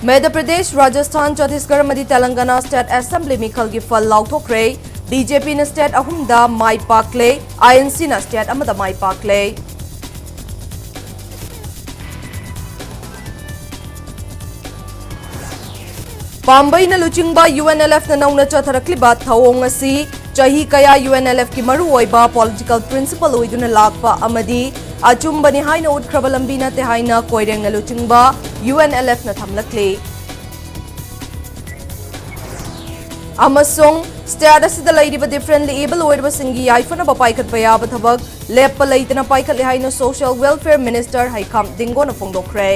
मध्य प्रदेश, राजस्थान, छत्तीसगढ़ मदी Telangana state assembly मिखल की फल लाउथोखरे। बीजेपी ने स्टेट अहुमदा माई पाकले, आईएनसी ने स्टेट अमदा माई पाकले। पांबई न लुचिंगबा यूएनएलएफ न नौना चथरक्लिबा थौओंग असि चाही कया यूएनएलएफ की मरुओइबा पॉलिटिकल प्रिंसिपल ओइदुना लाकपा अमदी अचुंबनी हाइना उठख्रबा लंबी नते हाइना कोइरेंग न लुचिंगबा यूएनएलएफ न थमलक्ले। अमसोंग स्टेट असिदा लैरिबा डिफरेंटली एबल ओइरबसिंगी याइफनबा पाइखतपा याबा थबक लेप्पा लैतना पाइखतले हाइना सोशल वेलफेयर मिनिस्टर हाइखाम दिंगोना फोंदोखरे।